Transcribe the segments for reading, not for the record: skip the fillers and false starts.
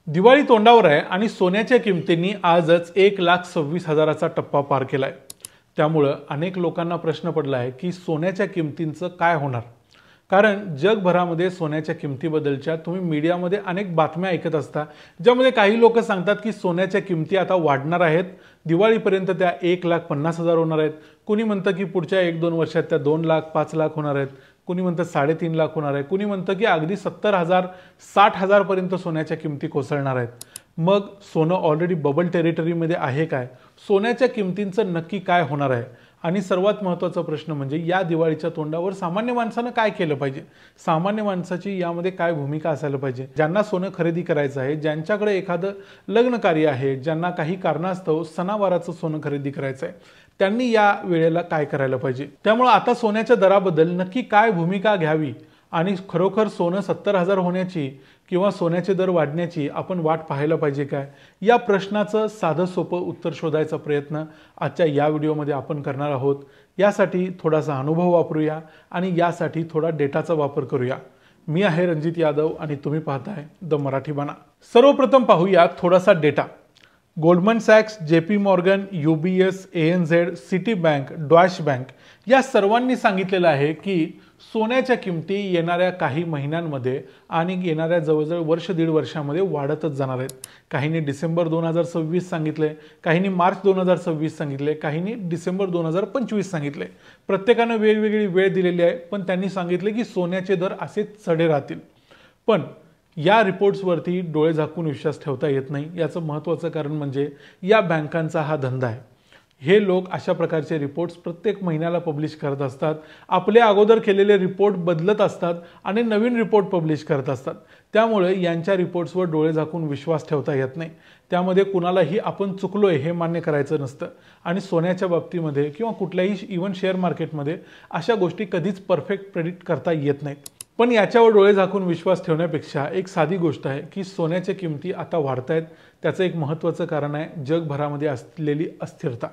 दिवाळी तोंडावर आहे आणि सोन्याच्या किमतींनी आजच 1,26,000चा टप्पा पार केलाय। त्यामुळे अनेक लोकांना प्रश्न पडला आहे की सोन्याच्या किमतींचं काय होणार। कारण जगभरामध्ये सोन्याच्या किमतीबद्दलच्या तुम्ही मीडियामध्ये अनेक बातम्या ऐकत असता, ज्यामध्ये काही लोक सांगतात की सोन्याच्या किमती आता वाढणार आहेत, दिवाळीपर्यंत त्या 1,50,000 होणार आहेत। कोणी म्हणतं की पुढच्या 1-2 वर्षात त्या 2 लाख 5 लाख होणार आहेत, कोणी म्हणतं 3.5 लाख होणार आहे, कोणी म्हणतं की अगदी 70,000 60,000 पर्यंत सोन्याच्या किमती कोसळणार आहेत। मग सोनं ऑलरेडी बबल टेरिटरीमध्ये आहे काय? सोन्याच्या किमतींचं नक्की काय होणार आहे? आणि सर्वात महत्त्वाचा प्रश्न म्हणजे या दिवाळीच्या तोंडावर सामान्य माणसानं काय केलं पाहिजे? सामान्य माणसाची यामध्ये काय भूमिका असायला पाहिजे? ज्यांना सोनं खरेदी करायचं आहे, ज्यांच्याकडे एखादं लग्न कार्य आहे, ज्यांना काही कारणास्तव सणावाराचं सोनं खरेदी करायचं आहे, त्यांनी या वेळेला काय करायला पाहिजे? त्यामुळे आता सोन्याच्या दराबद्दल नक्की काय भूमिका घ्यावी आणि खरोखर सोनं 70,000 होण्याची किंवा सोन्याचे दर वाढण्याची आपण वाट पाहायला पाहिजे काय? या प्रश्नाचं साधं सोपं उत्तर शोधायचा प्रयत्न आजच्या या व्हिडिओमध्ये आपण करणार आहोत। यासाठी थोडासा अनुभव वापरूया आणि यासाठी थोडा डेटाचा वापर करूया। मी आहे रणजित यादव आणि तुम्ही पाहताय द मराठी बाणा। सर्वप्रथम पाहूया थोडासा डेटा। गोल्डमन सॅक्स, JP Morgan, UBS, ANZ, Citi bank, Deutsche bank या सर्वांनी सांगितलेलं आहे की सोन्याच्या किमती येणाऱ्या काही महिन्यांमध्ये आणि येणाऱ्या जवळजवळ वर्ष दीड वर्षामध्ये वाढतच जाणार आहेत। काहींनी डिसेंबर 2026 सांगितले, काहींनी मार्च 2026 सांगितले, काहींनी डिसेंबर 2025 सांगितले। प्रत्येकाने वेगवेगळी वेळ दिलेली आहे, पण त्यांनी सांगितले की सोन्याचे दर असेच चढे राहतील। पण या रिपोर्ट्सवरती डोळे झाकून विश्वास ठेवता येत नाही। याचं महत्त्वाचं कारण म्हणजे या बँकांचा हा धंदा आहे। हे लोक अशा प्रकारचे रिपोर्ट्स प्रत्येक महिन्याला पब्लिश करत असतात, आपले अगोदर केलेले रिपोर्ट बदलत असतात आणि नवीन रिपोर्ट पब्लिश करत असतात। त्यामुळे यांच्या रिपोर्ट्सवर डोळे झाकून विश्वास ठेवता येत नाही। त्यामध्ये कुणालाही आपण चुकलोय हे मान्य करायचं नसतं आणि सोन्याच्या बाबतीमध्ये किंवा कुठल्याही इव्हन शेअर मार्केटमध्ये अशा गोष्टी कधीच परफेक्ट प्रेडिक्ट करता येत नाहीत। पण याच्यावर डोळे झाकून विश्वास ठेवण्यापेक्षा एक साधी गोष्ट आहे की सोन्याच्या किमती आता वाढत आहेत। त्याचं एक महत्त्वाचं कारण आहे जगभरामध्ये असलेली अस्थिरता।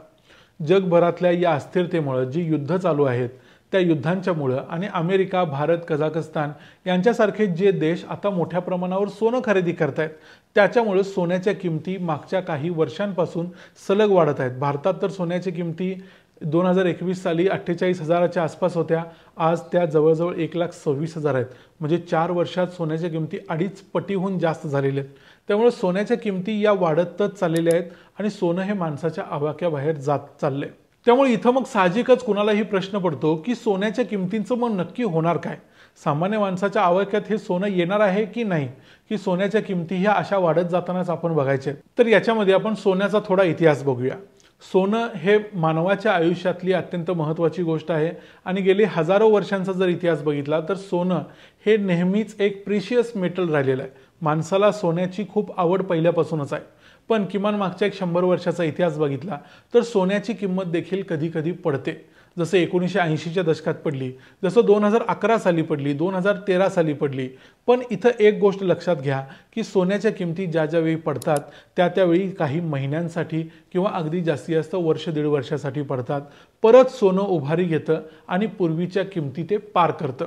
जगभरातल्या या अस्थिरतेमुळे जी युद्ध चालू आहेत त्या युद्धांच्यामुळे आणि अमेरिका, भारत, कझाकस्तान यांच्यासारखे जे देश आता मोठ्या प्रमाणावर सोनं खरेदी करतायत, त्याच्यामुळे सोन्याच्या किमती मागच्या काही वर्षांपासून सलग वाढत आहेत। भारतात तर सोन्याच्या किमती 2021 साली 48,000च्या आसपास होत्या, आज त्या जवळजवळ 1,26,000 आहेत। म्हणजे 4 वर्षात सोन्याच्या किमती 2.5 पटीहून जास्त झालेल्या आहेत। त्यामुळे सोन्याच्या किमती या वाढतच चाललेल्या आहेत आणि सोनं हे माणसाच्या आवाक्याबाहेर जात चाललंय। त्यामुळे इथं मग साहजिकच कुणालाही प्रश्न पडतो की सोन्याच्या किमतींचं मग नक्की होणार काय? सामान्य माणसाच्या आवाक्यात हे सोनं येणार आहे की नाही, की सोन्याच्या किमती ह्या अशा वाढत जातानाच आपण बघायचे? तर याच्यामध्ये आपण सोन्याचा थोडा इतिहास बघूया। सोनं हे मानवाच्या आयुष्यातली अत्यंत महत्त्वाची गोष्ट आहे आणि गेली हजारो वर्षांचा जर इतिहास बघितला तर सोनं हे नेहमीच एक प्रिशियस मेटल राहिलेलं आहे। माणसाला सोन्याची खूप आवड पहिल्यापासूनच आहे। पण किमान मागच्या 100 वर्षाचा इतिहास बघितला तर सोन्याची किंमत देखील कधी कधी पडते। जसं 1980च्या दशकात पडली, जसं 2011 साली पडली, 2013 साली पडली। पण इथं एक गोष्ट लक्षात घ्या की सोन्याच्या किमती ज्या ज्यावेळी पडतात त्यावेळी काही महिन्यांसाठी किंवा अगदी जास्तीत जास्त वर्ष दीड वर्षासाठी पडतात, परत सोनं उभारी घेतं आणि पूर्वीच्या किमती ते पार करतं।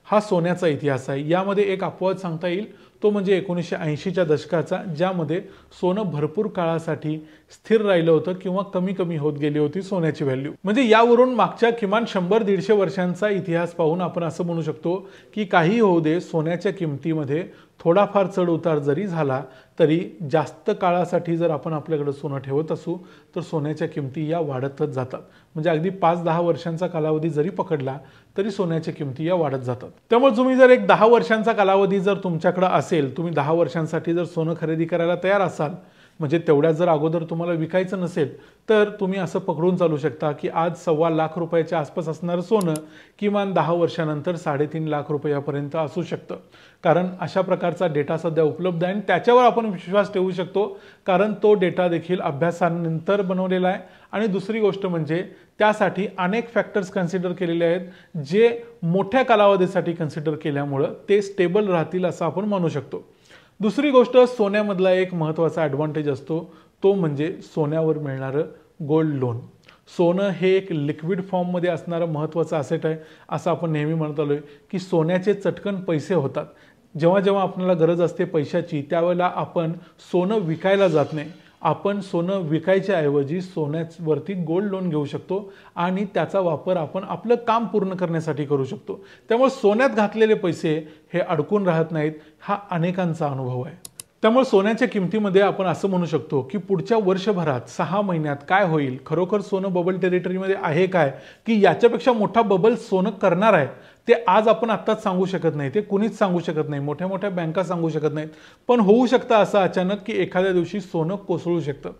हा सोन्याचा इतिहास आहे। यामध्ये एक अपवाद सांगता येईल, तो म्हणजे 1980च्या दशकाचा, ज्यामध्ये सोनं भरपूर काळासाठी स्थिर राहिलं होतं किंवा कमी कमी होत गेली होती सोन्याची व्हॅल्यू। म्हणजे यावरून मागच्या किमान 100-150 वर्षांचा इतिहास पाहून आपण असं म्हणू शकतो की काही होऊ दे, सोन्याच्या किमतीमध्ये थोडाफार चढ उतार जरी झाला तरी जास्त काळासाठी जर आपण आपल्याकडे सोनं ठेवत असू तर सोन्याच्या किमती या वाढतच जातात। म्हणजे अगदी 5-10 वर्षांचा कालावधी जरी पकडला तरी सोन्याच्या किमती या वाढत जातात। त्यामुळे तुम्ही जर एक 10 वर्षांचा कालावधी जर तुमच्याकडे असेल, तुम्ही 10 वर्षांसाठी जर सोनं खरेदी करायला तयार असाल, म्हणजे तेवढ्या जर अगोदर तुम्हाला विकायचं नसेल तर तुम्ही असं पकडून चालू शकता की आज 1.25 लाख रुपयाच्या आसपास असणारं सोनं किमान 10 वर्षानंतर 3.5 लाख रुपयापर्यंत असू शकतं। कारण अशा प्रकारचा डेटा सध्या उपलब्ध आहे आणि त्याच्यावर आपण विश्वास ठेवू शकतो, कारण तो डेटा देखील अभ्यासानंतर बनवलेला आहे। आणि दुसरी गोष्ट म्हणजे त्यासाठी अनेक फॅक्टर्स कन्सिडर केलेले आहेत, जे मोठ्या कालावधीसाठी कन्सिडर केल्यामुळे ते स्टेबल राहतील असं आपण म्हणू शकतो। दुसरी गोष्ट, सोन्यामधला एक महत्त्वाचा ॲडव्हान्टेज असतो, तो म्हणजे सोन्यावर मिळणारं गोल्ड लोन। सोनं हे एक लिक्विड फॉर्ममध्ये असणारं महत्त्वाचं ॲसेट आहे। असं आपण नेहमी म्हणत आलोय की सोन्याचे चटकन पैसे होतात। जेव्हा जेव्हा आपल्याला गरज असते पैशाची त्यावेळेला आपण सोनं विकायला जात नाही, आपण सोनं विकायच्या ऐवजी सोन्यावरती गोल्ड लोन घेऊ शकतो आणि त्याचा वापर आपण आपलं काम पूर्ण करण्यासाठी करू शकतो। त्यामुळे सोन्यात घातलेले पैसे हे अडकून राहत नाहीत, हा अनेकांचा अनुभव आहे। त्यामुळे सोन्याच्या किमतीमध्ये आपण असं म्हणू शकतो की पुढच्या वर्षभरात 6 महिन्यात काय होईल, खरोखर सोनं बबल टेरिटरीमध्ये आहे काय, की याच्यापेक्षा मोठा बबल सोनं करणार आहे, ते आज आपण आत्ताच सांगू शकत नाही, ते कुणीच सांगू शकत नाही, मोठ्या मोठ्या बँका सांगू शकत नाहीत। पण होऊ शकतं असं अचानक की एखाद्या दिवशी सोनं कोसळू शकतं,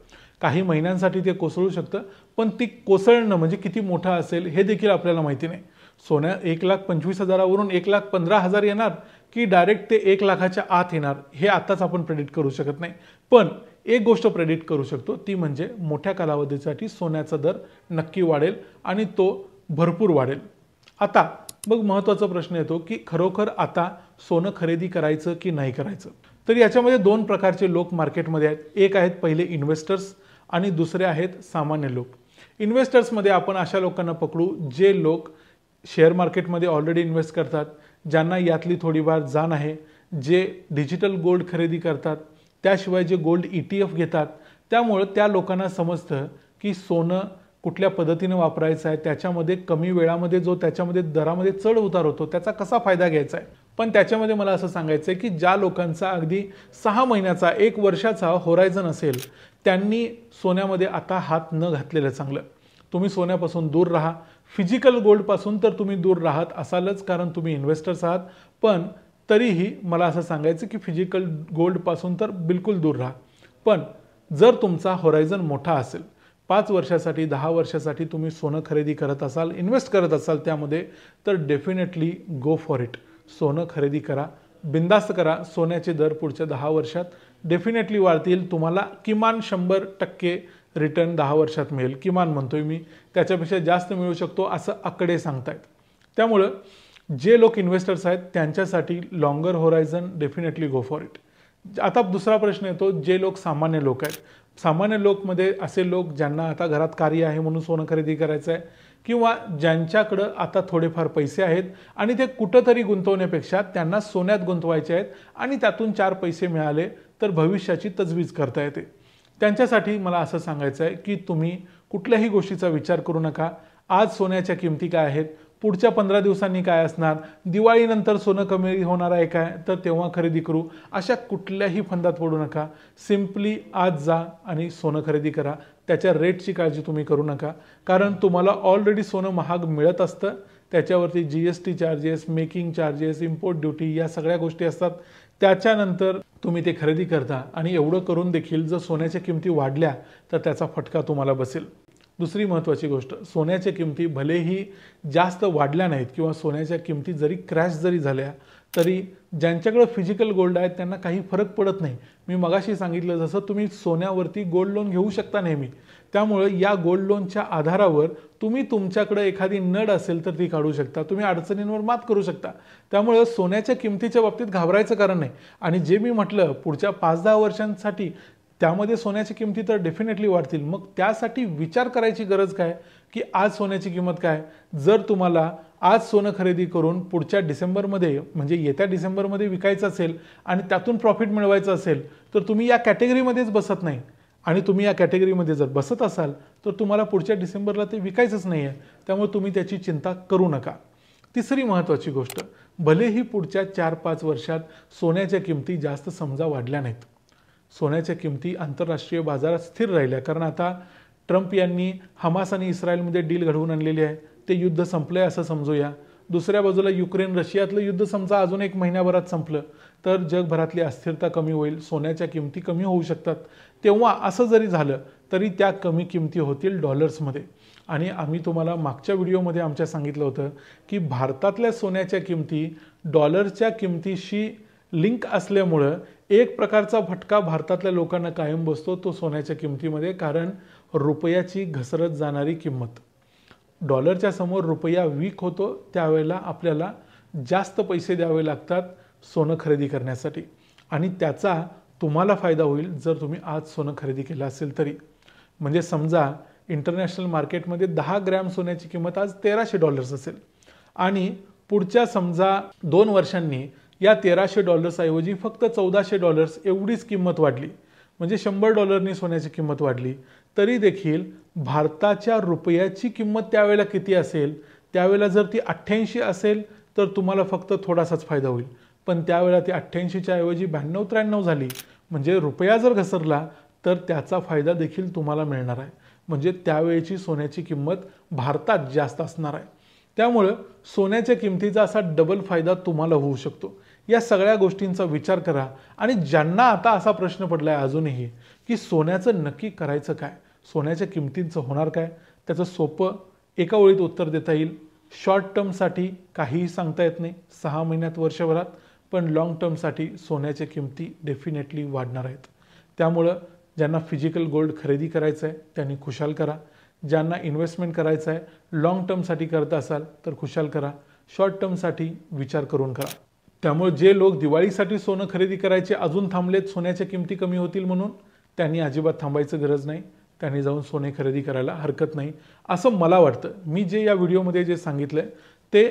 काही महिन्यांसाठी ते कोसळू शकतं, पण ती कोसळणं म्हणजे किती मोठं असेल हे देखील आपल्याला माहिती नाही। सोन्या 1,25,000वरून 1,15,000 येणार की डायरेक्ट ते 1 लाखाच्या आत येणार हे आताच आपण प्रेडिक्ट करू शकत नाही। पण एक गोष्ट प्रेडिक्ट करू शकतो, ती म्हणजे मोठ्या कालावधीसाठी सोन्याचा दर नक्की वाढेल आणि तो भरपूर वाढेल। आता मग महत्त्वाचा प्रश्न येतो की खरोखर आता सोनं खरेदी करायचं की नाही करायचं। तर याच्यामध्ये 2 प्रकारचे लोक मार्केटमध्ये आहेत, एक आहेत पहिले इन्व्हेस्टर्स आणि दुसरे आहेत सामान्य लोक। इन्व्हेस्टर्समध्ये आपण अशा लोकांना पकडू जे लोक शेअर मार्केटमध्ये ऑलरेडी इन्व्हेस्ट करतात, ज्यांना यातली थोडीफार जाण आहे, जे डिजिटल गोल्ड खरेदी करतात, त्याशिवाय जे गोल्ड ETF घेतात। त्यामुळे त्या लोकांना समजतं की सोनं कुठल्या पद्धतीने वापरायचं आहे, त्याच्यामध्ये कमी वेळामध्ये जो त्याच्यामध्ये दरामध्ये चढ उतार होतो त्याचा कसा फायदा घ्यायचा आहे। पण त्याच्यामध्ये मला असं सांगायचं आहे की ज्या लोकांचा अगदी 6 महिन्याचा 1 वर्षाचा होरायझन असेल त्यांनी सोन्यामध्ये आता हात न घातलेलं चांगलं। तुम्ही सोन्यापासून दूर राहा, फिजिकल गोल्डपासून तर तुम्ही दूर राहत असालच कारण तुम्ही इन्व्हेस्टर्स आहात, पण तरीही मला असं सांगायचं की फिजिकल गोल्डपासून तर बिलकुल दूर राहा। पण जर तुमचा होरायझन मोठा असेल, 5 वर्षासाठी 10 वर्षासाठी तुम्ही सोनं खरेदी करत असाल, इन्व्हेस्ट करत असाल त्यामध्ये, तर डेफिनेटली गो फॉर इट, सोनं खरेदी करा, बिंदास्त करा। सोन्याचे दर पुढच्या 10 वर्षात डेफिनेटली वाढतील, तुम्हाला किमान 100% रिटर्न 10 वर्षात मिळेल, किमान म्हणतोय मी, त्याच्यापेक्षा जास्त मिळू शकतो असं आकडे सांगतायत। त्यामुळे जे लोक इन्व्हेस्टर्स आहेत त्यांच्यासाठी longer horizon definitely go for it. आता दुसरा प्रश्न येतो, जे लोक सामान्य लोक आहेत, सामान्य लोकमध्ये असे लोक ज्यांना आता घरात कार्य आहे म्हणून सोनं खरेदी करायचं आहे, किंवा ज्यांच्याकडं आता थोडेफार पैसे आहेत आणि ते कुठंतरी गुंतवण्यापेक्षा त्यांना सोन्यात गुंतवायचे आहेत आणि त्यातून 4 पैसे मिळाले तर भविष्याची तजवीज करता येते। त्यांच्यासाठी मला असं सांगायचं आहे की तुम्ही कुठल्याही गोष्टीचा विचार करू नका। आज सोन्याच्या किमती काय आहेत, पुढच्या 15 दिवसांनी काय असणार, दिवाळीनंतर सोनं कमी होणार आहे काय, तर तेव्हा खरेदी करू, अशा कुठल्याही फंदात पडू नका। सिम्पली आज जा आणि सोनं खरेदी करा, त्याच्या रेटची काळजी तुम्ही करू नका, कारण तुम्हाला ऑलरेडी सोनं महाग मिळत असतं, त्याच्यावरती GST charges, making charges, import duty या सगळ्या गोष्टी असतात। त्याच्यानंतर तुम्ही ते खरेदी करता आणि एवढं करून देखील जर सोन्याच्या किमती वाढल्या तर त्याचा फटका तुम्हाला बसेल। दुसरी महत्त्वाची गोष्ट, सोन्याच्या किमती भलेही जास्त वाढल्या नाहीत किंवा सोन्याच्या किमती जरी क्रॅश जरी झाल्या तरी ज्यांच्याकडे फिजिकल गोल्ड आहे त्यांना काही फरक पडत नाही। मी मगाशी सांगितलं जसं तुम्ही सोन्यावरती गोल्ड लोन घेऊ शकता नेहमी, त्यामुळे या गोल्ड लोनच्या आधारावर तुम्ही तुमच्याकडे एखादी नड असेल तर ती काढू शकता, तुम्ही अडचणींवर मात करू शकता। त्यामुळे सोन्याच्या किमतीच्या बाबतीत घाबरायचं कारण नाही। आणि जे मी म्हटलं पुढच्या 5-10 वर्षांसाठी त्यामध्ये सोन्याची किमती तर डेफिनेटली वाढतील, मग त्यासाठी विचार करायची गरज काय की आज सोन्याची किंमत काय। जर तुम्हाला आज सोनं खरेदी करून पुढच्या डिसेंबरमध्ये म्हणजे येत्या डिसेंबरमध्ये विकायचं असेल आणि त्यातून प्रॉफिट मिळवायचं असेल तर तुम्ही या कॅटेगरीमध्येच बसत नाही, आणि तुम्ही या कॅटेगरीमध्ये जर बसत असाल तर तुम्हाला पुढच्या डिसेंबरला ते विकायचंच नाही आहे, त्यामुळे तुम्ही त्याची चिंता करू नका। तिसरी महत्त्वाची गोष्ट, भलेही पुढच्या 4-5 वर्षात सोन्याच्या किमती जास्त समजा वाढल्या नाहीत, सोन्याच्या किमती आंतरराष्ट्रीय बाजारात स्थिर राहिल्या, कारण आता ट्रम्प यांनी हमास आणि इस्रायलमध्ये डील घडवून आणलेली आहे, ते युद्ध संपलंय असं समजूया। दुसऱ्या बाजूला युक्रेन रशियातलं युद्ध समजा अजून 1 महिन्याभरात संपलं तर जगभरातली अस्थिरता कमी होईल, सोन्याच्या किमती कमी होऊ शकतात। तेव्हा असं जरी झालं तरी त्या कमी किमती होतील डॉलर्समध्ये। आणि आम्ही तुम्हाला मागच्या व्हिडिओमध्ये आमच्या सांगितलं होतं की भारतातल्या सोन्याच्या किमती डॉलरच्या किमतीशी लिंक असल्यामुळं एक प्रकारचा फटका भारतातल्या लोकांना कायम बसतो तो सोन्याच्या किमतीमध्ये, कारण रुपयाची घसरत जाणारी किंमत, डॉलरच्या समोर रुपया वीक होतो त्यावेळेला आपल्याला जास्त पैसे द्यावे लागतात सोनं खरेदी करण्यासाठी, आणि त्याचा तुम्हाला फायदा होईल जर तुम्ही आज सोनं खरेदी केलं असेल तरी। म्हणजे समजा इंटरनॅशनल मार्केटमध्ये 10 ग्रॅम सोन्याची किंमत आज $1300 असेल आणि पुढच्या समजा 2 वर्षांनी या $1300 ऐवजी फक्त $1400 एवढीच किंमत वाढली, म्हणजे $100 सोन्याची किंमत वाढली, तरी देखील भारताच्या रुपयाची किंमत त्यावेळेला किती असेल, त्यावेळेला जर ती 88 असेल तर तुम्हाला फक्त थोडासाच फायदा होईल, पण त्यावेळेला ती 88च्या ऐवजी 92-93 झाली, म्हणजे रुपया जर घसरला तर त्याचा फायदा देखील तुम्हाला मिळणार आहे, म्हणजे त्यावेळेची सोन्याची किंमत भारतात जास्त असणार आहे। त्यामुळे सोन्याच्या किमतीचा असा डबल फायदा तुम्हाला होऊ शकतो। या सगळ्या गोष्टींचा विचार करा आणि ज्यांना आता असा प्रश्न पडलाय अजूनही की सोन्याचं नक्की करायचं काय, सोन्याच्या किमतींचं होणार काय, त्याचं सोपं एका ओळीत उत्तर देता येईल। शॉर्ट टर्मसाठी काहीही सांगता येत नाही 6 महिन्यात वर्षभरात, पण लॉंग टर्मसाठी सोन्याच्या किमती डेफिनेटली वाढणार आहेत। त्यामुळे ज्यांना फिजिकल गोल्ड खरेदी करायचं आहे त्यांनी खुशाल करा, ज्यांना इन्व्हेस्टमेंट करायचं आहे लॉंग टर्मसाठी करत असाल तर खुशाल करा, शॉर्ट टर्मसाठी विचार करून करा। त्यामुळे जे लोक दिवाळीसाठी सोनं खरेदी करायचे अजून थांबलेत सोन्याच्या किमती कमी होतील म्हणून, त्यांनी अजिबात थांबायचं गरज नाही, त्यांनी जाऊन सोने खरेदी करायला हरकत नाही असं मला वाटतं। मी जे या व्हिडिओमध्ये जे सांगितलंय ते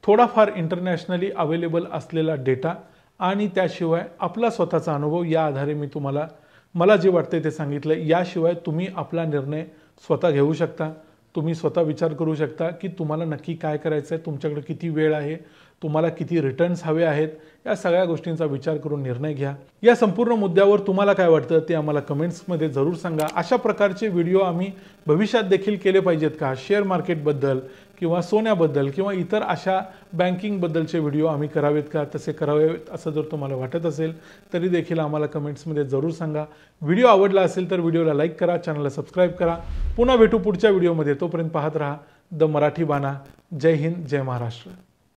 थोडाफार इंटरनॅशनली अवेलेबल असलेला डेटा आणि त्याशिवाय आपला स्वतःचा अनुभव या आधारे मी तुम्हाला मला जे वाटते ते सांगितलं। याशिवाय तुम्ही आपला निर्णय स्वतः घेऊ शकता, तुम्ही स्वतः विचार करू शकता की तुम्हाला नक्की काय करायचं आहे, तुमच्याकडे किती वेळ आहे, तुम्हाला किती रिटर्न्स हवे आहेत, या सगळ्या गोष्टींचा विचार करून निर्णय घ्या। या संपूर्ण मुद्द्यावर तुम्हाला काय वाटतं ते आम्हाला कमेंट्समध्ये जरूर सांगा। अशा प्रकारचे व्हिडिओ आम्ही भविष्यात देखील केले पाहिजेत का, शेअर मार्केटबद्दल किंवा सोन्याबद्दल किंवा इतर अशा बँकिंगबद्दलचे व्हिडिओ आम्ही करावेत का, तसे करावेत असं जर तुम्हाला वाटत असेल तरी देखील आम्हाला कमेंट्समध्ये जरूर सांगा। व्हिडिओ आवडला असेल तर व्हिडिओला लाईक करा, चॅनलला सबस्क्राईब करा। पुन्हा भेटू पुढच्या व्हिडिओमध्ये, तोपर्यंत पाहत रहा द मराठी बाणा। जय हिंद, जय महाराष्ट्र।